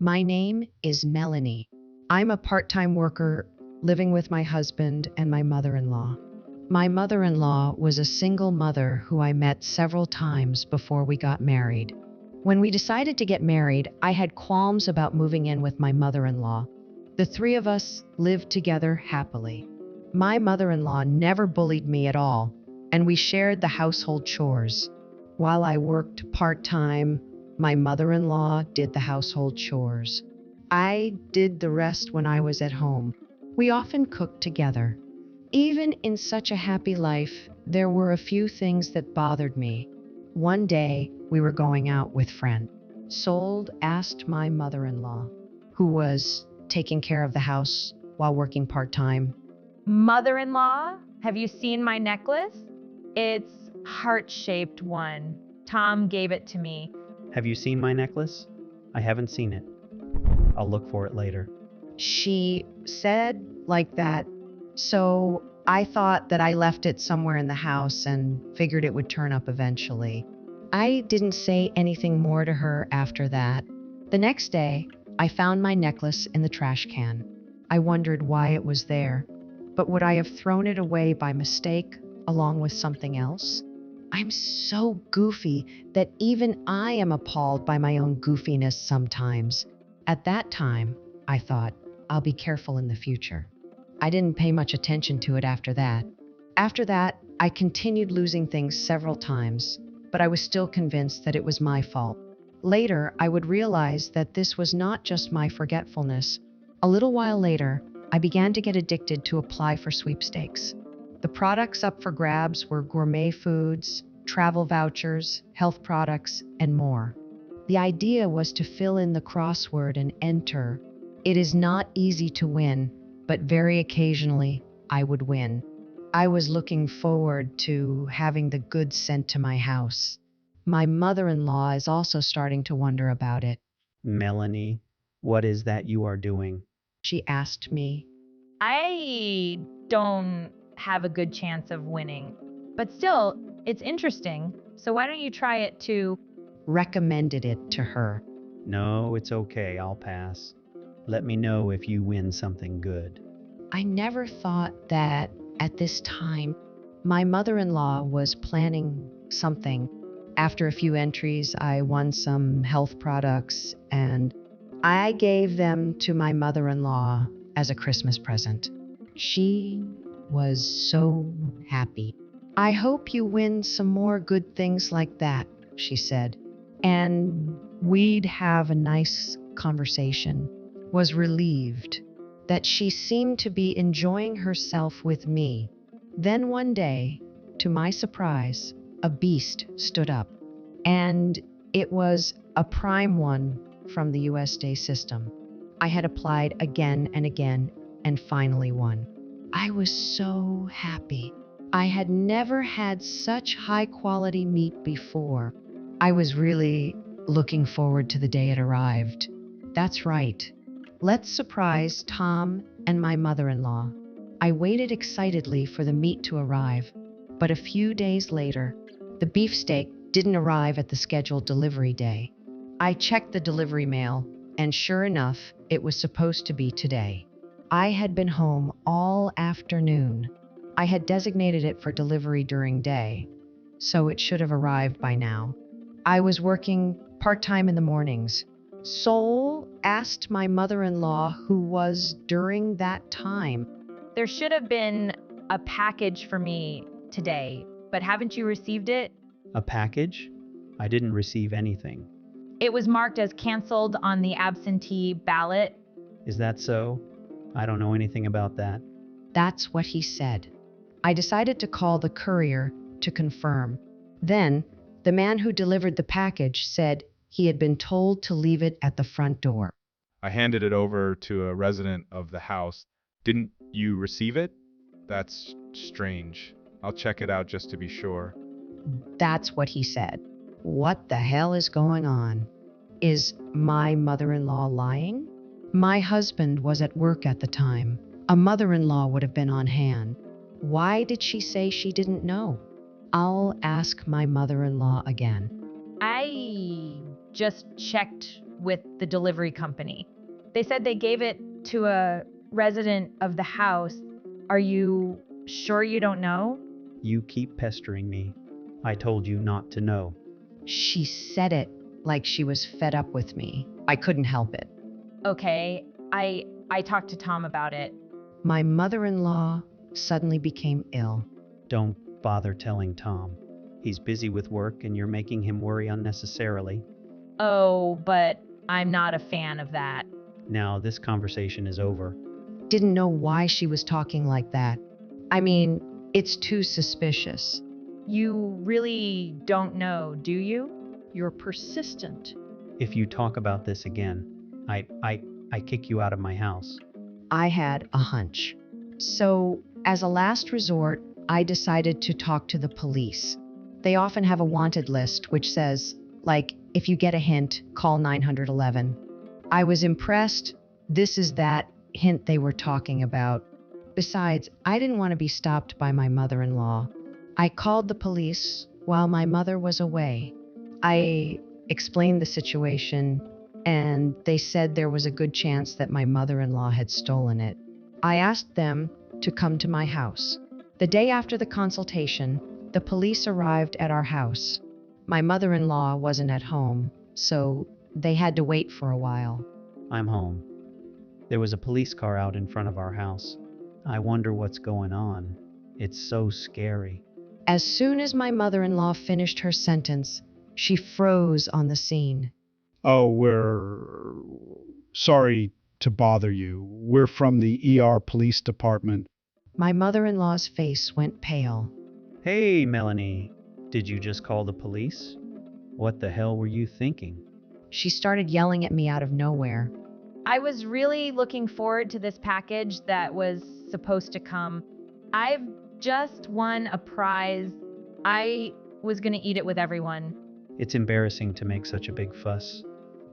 My name is Melanie. I'm a part-time worker living with my husband and my mother-in-law. My mother-in-law was a single mother who I met several times before we got married. When we decided to get married, I had qualms about moving in with my mother-in-law. The three of us lived together happily. My mother-in-law never bullied me at all, and we shared the household chores. While I worked part-time, my mother-in-law did the household chores. I did the rest when I was at home. We often cooked together. Even in such a happy life, there were a few things that bothered me. One day, we were going out with friends. Sold asked my mother-in-law, who was taking care of the house while working part-time. Mother-in-law, have you seen my necklace? It's heart-shaped one. Tom gave it to me. Have you seen my necklace? I haven't seen it. I'll look for it later. She said like that, so I thought that I left it somewhere in the house and figured it would turn up eventually. I didn't say anything more to her after that. The next day, I found my necklace in the trash can. I wondered why it was there, but would I have thrown it away by mistake along with something else? I'm so goofy that even I am appalled by my own goofiness sometimes. At that time, I thought, I'll be careful in the future. I didn't pay much attention to it after that. After that, I continued losing things several times, but I was still convinced that it was my fault. Later, I would realize that this was not just my forgetfulness. A little while later, I began to get addicted to apply for sweepstakes. The products up for grabs were gourmet foods, travel vouchers, health products, and more. The idea was to fill in the crossword and enter. It is not easy to win, but very occasionally I would win. I was looking forward to having the goods sent to my house. My mother-in-law is also starting to wonder about it. Melanie, what is that you are doing? She asked me. I don't have a good chance of winning. But still, it's interesting. So why don't you try it too? Recommended it to her. No, it's okay. I'll pass. Let me know if you win something good. I never thought that at this time, my mother-in-law was planning something. After a few entries, I won some health products and I gave them to my mother-in-law as a Christmas present. She was so happy. I hope you win some more good things like that, she said. And we'd have a nice conversation. Was relieved that she seemed to be enjoying herself with me. Then one day, to my surprise, a beast stood up, and it was a prime one from the USD system. I had applied again and again and finally won. I was so happy. I had never had such high quality meat before. I was really looking forward to the day it arrived. That's right. Let's surprise Tom and my mother-in-law. I waited excitedly for the meat to arrive, but a few days later, the beefsteak didn't arrive at the scheduled delivery day. I checked the delivery mail, and sure enough, it was supposed to be today. I had been home all afternoon. I had designated it for delivery during day, so it should have arrived by now. I was working part-time in the mornings. Sol asked my mother-in-law who was during that time. There should have been a package for me today, but haven't you received it? A package? I didn't receive anything. It was marked as canceled on the absentee ballot. Is that so? I don't know anything about that. That's what he said. I decided to call the courier to confirm. Then, the man who delivered the package said he had been told to leave it at the front door. I handed it over to a resident of the house. Didn't you receive it? That's strange. I'll check it out just to be sure. That's what he said. What the hell is going on? Is my mother-in-law lying? My husband was at work at the time. A mother-in-law would have been on hand. Why did she say she didn't know? I'll ask my mother-in-law again. I just checked with the delivery company. They said they gave it to a resident of the house. Are you sure you don't know? You keep pestering me. I told you not to know. She said it like she was fed up with me. I couldn't help it. Okay, I talked to Tom about it. My mother-in-law suddenly became ill. Don't bother telling Tom. He's busy with work and you're making him worry unnecessarily. Oh, but I'm not a fan of that. Now this conversation is over. Didn't know why she was talking like that. I mean, it's too suspicious. You really don't know, do you? You're persistent. If you talk about this again, I kick you out of my house. I had a hunch. So, as a last resort, I decided to talk to the police. They often have a wanted list which says, like, if you get a hint, call 911. I was impressed. This is that hint they were talking about. Besides, I didn't want to be stopped by my mother-in-law. I called the police while my mother was away. I explained the situation, and they said there was a good chance that my mother-in-law had stolen it. I asked them to come to my house. The day after the consultation, the police arrived at our house. My mother-in-law wasn't at home, so they had to wait for a while. I'm home. There was a police car out in front of our house. I wonder what's going on. It's so scary. As soon as my mother-in-law finished her sentence, she froze on the scene. Oh, we're sorry to bother you. We're from the ER Police Department. My mother-in-law's face went pale. Hey, Melanie. Did you just call the police? What the hell were you thinking? She started yelling at me out of nowhere. I was really looking forward to this package that was supposed to come. I've just won a prize. I was going to eat it with everyone. It's embarrassing to make such a big fuss.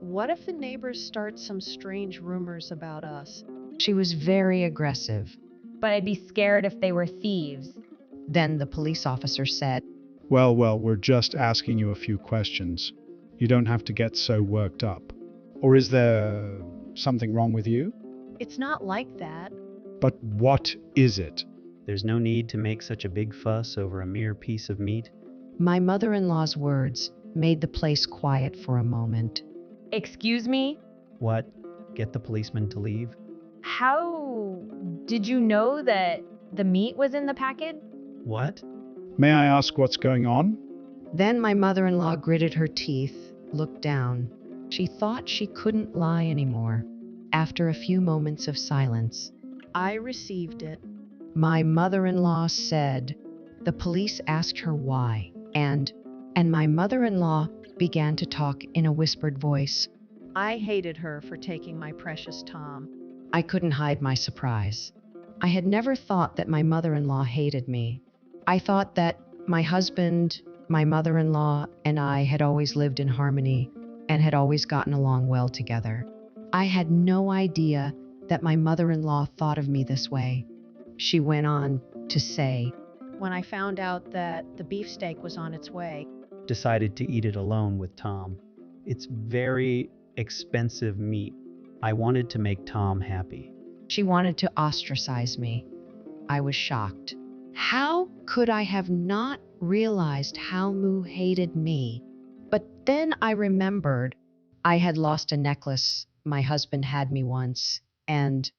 What if the neighbors start some strange rumors about us? She was very aggressive. But I'd be scared if they were thieves. Then the police officer said, Well, we're just asking you a few questions. You don't have to get so worked up. Or is there something wrong with you? It's not like that. But what is it? There's no need to make such a big fuss over a mere piece of meat. My mother-in-law's words made the place quiet for a moment. Excuse me? What? Get the policeman to leave? How did you know that the meat was in the package? What? May I ask what's going on? Then my mother-in-law gritted her teeth, looked down. She thought she couldn't lie anymore. After a few moments of silence, I received it. my mother-in-law said. The police asked her why, and my mother-in-law began to talk in a whispered voice. I hated her for taking my precious Tom. I couldn't hide my surprise. I had never thought that my mother-in-law hated me. I thought that my husband, my mother-in-law, and I had always lived in harmony and had always gotten along well together. I had no idea that my mother-in-law thought of me this way. She went on to say, When I found out that the beefsteak was on its way, Decided to eat it alone with Tom. It's very expensive meat. I wanted to make Tom happy. she wanted to ostracize me. I was shocked. How could I have not realized how Moo hated me? But then I remembered I had lost a necklace my husband had me once, and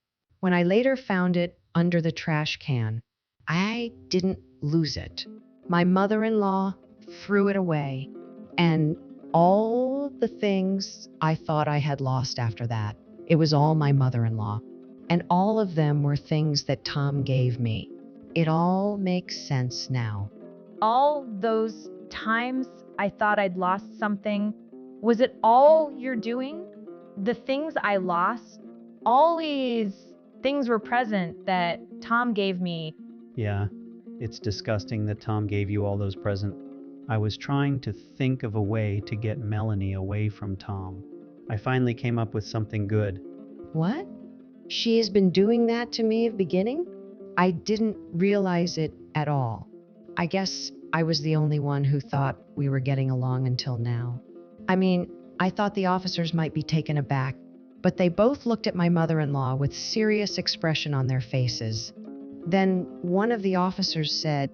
when I later found it under the trash can, I didn't lose it. My mother-in-law threw it away, and all the things I thought I had lost after that, it was all my mother-in-law. And all of them were things that Tom gave me. It all makes sense now. All those times I thought I'd lost something, was it all you're doing? The things I lost, all these things were present that Tom gave me. Yeah, it's disgusting that Tom gave you all those presents. I was trying to think of a way to get Melanie away from Tom. I finally came up with something good. What? She has been doing that to me at the beginning? I didn't realize it at all. I guess I was the only one who thought we were getting along until now. I mean, I thought the officers might be taken aback, but they both looked at my mother-in-law with serious expression on their faces. Then one of the officers said,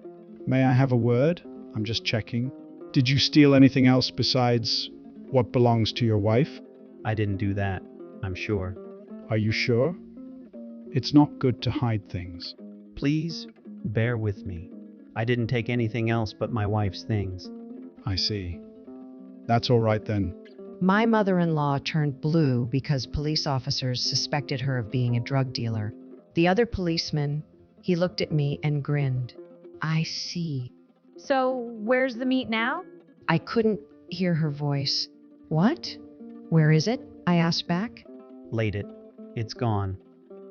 May I have a word? I'm just checking. Did you steal anything else besides what belongs to your wife? I didn't do that, I'm sure. Are you sure? It's not good to hide things. Please, bear with me. I didn't take anything else but my wife's things. I see. That's all right then. My mother-in-law turned blue because police officers suspected her of being a drug dealer. The other policeman, he looked at me and grinned. I see. So, where's the meat now? I couldn't hear her voice. What? Where is it? I asked back. Laid it. It's gone.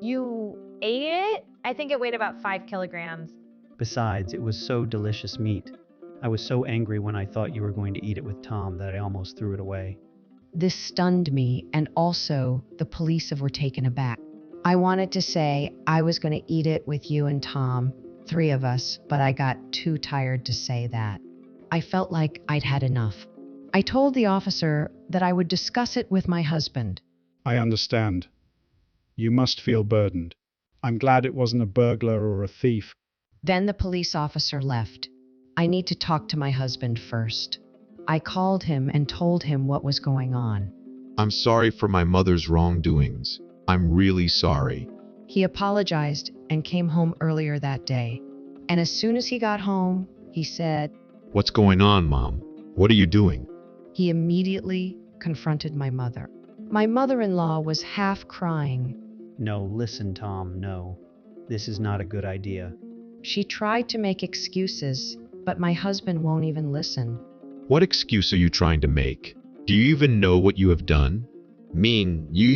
You ate it? I think it weighed about 5 kilograms. Besides, it was so delicious meat. I was so angry when I thought you were going to eat it with Tom that I almost threw it away. This stunned me, and also the police were taken aback. I wanted to say I was going to eat it with you and Tom, 3 of us, but I got too tired to say that. I felt like I'd had enough. I told the officer that I would discuss it with my husband. I understand. You must feel burdened. I'm glad it wasn't a burglar or a thief. Then the police officer left. I need to talk to my husband first. I called him and told him what was going on. I'm sorry for my mother's wrongdoings. I'm really sorry. He apologized and came home earlier that day. And as soon as he got home, he said, What's going on, Mom? What are you doing? He immediately confronted my mother. My mother-in-law was half crying. No, listen, Tom, no. This is not a good idea. She tried to make excuses, but my husband won't even listen. What excuse are you trying to make? Do you even know what you have done? Mean, you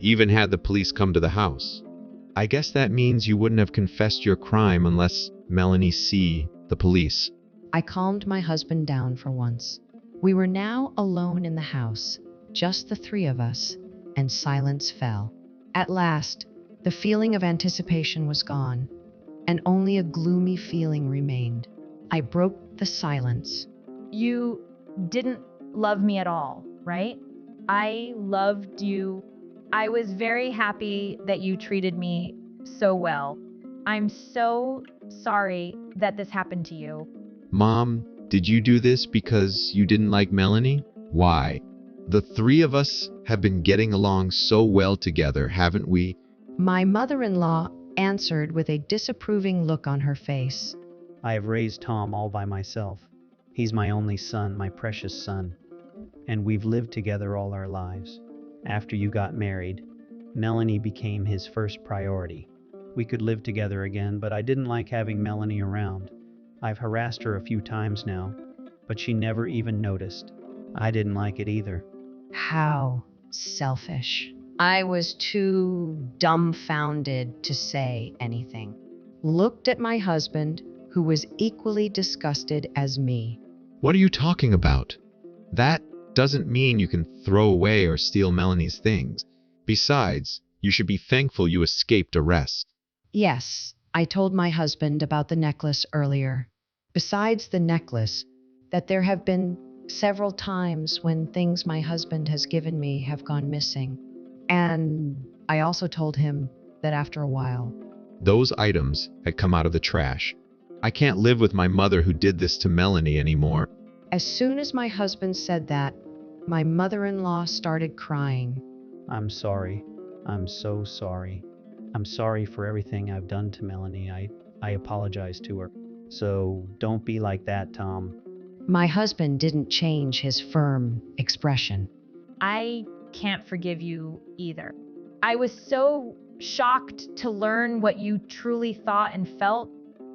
even had the police come to the house. I guess that means you wouldn't have confessed your crime unless Melanie see the police. I calmed my husband down for once. We were now alone in the house, just the 3 of us, and silence fell. At last, the feeling of anticipation was gone, and only a gloomy feeling remained. I broke the silence. You didn't love me at all, right? I loved you. I was very happy that you treated me so well. I'm so sorry that this happened to you. Mom, did you do this because you didn't like Melanie? Why? The 3 of us have been getting along so well together, haven't we? My mother-in-law answered with a disapproving look on her face. I have raised Tom all by myself. He's my only son, my precious son. And we've lived together all our lives. After you got married, Melanie became his first priority. We could live together again, but I didn't like having Melanie around. I've harassed her a few times now, but she never even noticed. I didn't like it either. How selfish. I was too dumbfounded to say anything. Looked at my husband, who was equally disgusted as me. What are you talking about? That doesn't mean you can throw away or steal Melanie's things. Besides, you should be thankful you escaped arrest. Yes, I told my husband about the necklace earlier. Besides the necklace, that there have been several times when things my husband has given me have gone missing. And I also told him that after a while, Those items had come out of the trash. I can't live with my mother who did this to Melanie anymore. as soon as my husband said that, my mother-in-law started crying. I'm sorry. I'm so sorry. I'm sorry for everything I've done to Melanie. I apologize to her. So don't be like that, Tom. My husband didn't change his firm expression. I can't forgive you either. I was so shocked to learn what you truly thought and felt.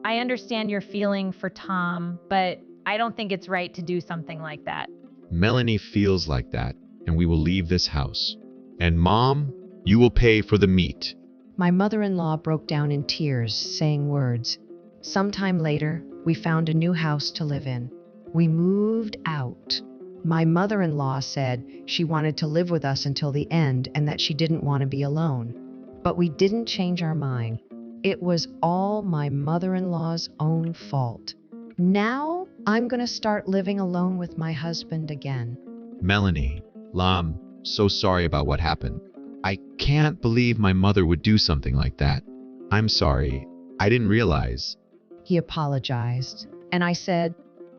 I understand your feeling for Tom, but I don't think it's right to do something like that. Melanie feels like that, and we will leave this house. And Mom, you will pay for the meat. My mother-in-law broke down in tears, saying words. Sometime later, we found a new house to live in. We moved out. My mother-in-law said she wanted to live with us until the end and that she didn't want to be alone. But we didn't change our mind. It was all my mother-in-law's own fault. Now, I'm going to start living alone with my husband again. Melanie, "Lam, so sorry about what happened. I can't believe my mother would do something like that. I'm sorry. I didn't realize." He apologized, and I said,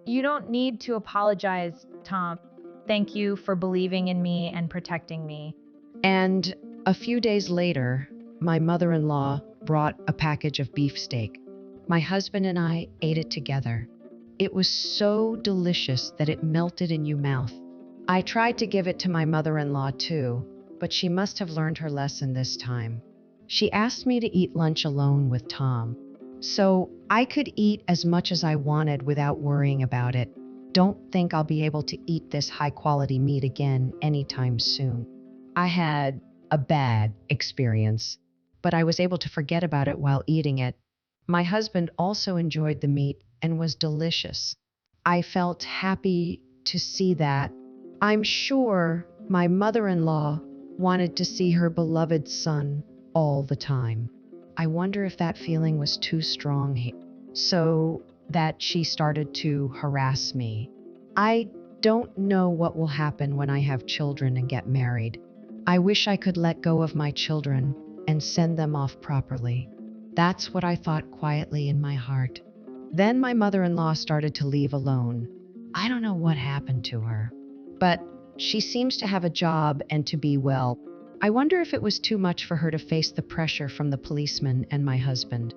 You don't need to apologize, Tom. Thank you for believing in me and protecting me. and a few days later, my mother in law brought a package of beefsteak. My husband and I ate it together. It was so delicious that it melted in your mouth. I tried to give it to my mother in law too, but she must have learned her lesson this time. She asked me to eat lunch alone with Tom, so I could eat as much as I wanted without worrying about it. Don't think I'll be able to eat this high quality meat again anytime soon. I had a bad experience, but I was able to forget about it while eating it. My husband also enjoyed the meat and was delicious. I felt happy to see that. I'm sure my mother in law wanted to see her beloved son all the time. I wonder if that feeling was too strong, so that she started to harass me. I don't know what will happen when I have children and get married. I wish I could let go of my children and send them off properly. That's what I thought quietly in my heart. Then my mother in law started to leave alone. I don't know what happened to her, but she seems to have a job and to be well. I wonder if it was too much for her to face the pressure from the policeman and my husband.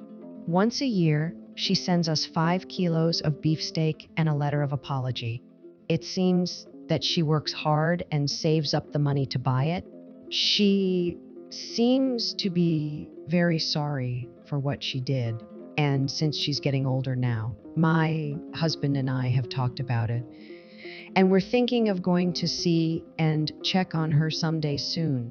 Once a year, she sends us 5 kilos of beefsteak and a letter of apology. It seems that she works hard and saves up the money to buy it. She seems to be very sorry for what she did. And since she's getting older now, my husband and I have talked about it. And we're thinking of going to see and check on her someday soon.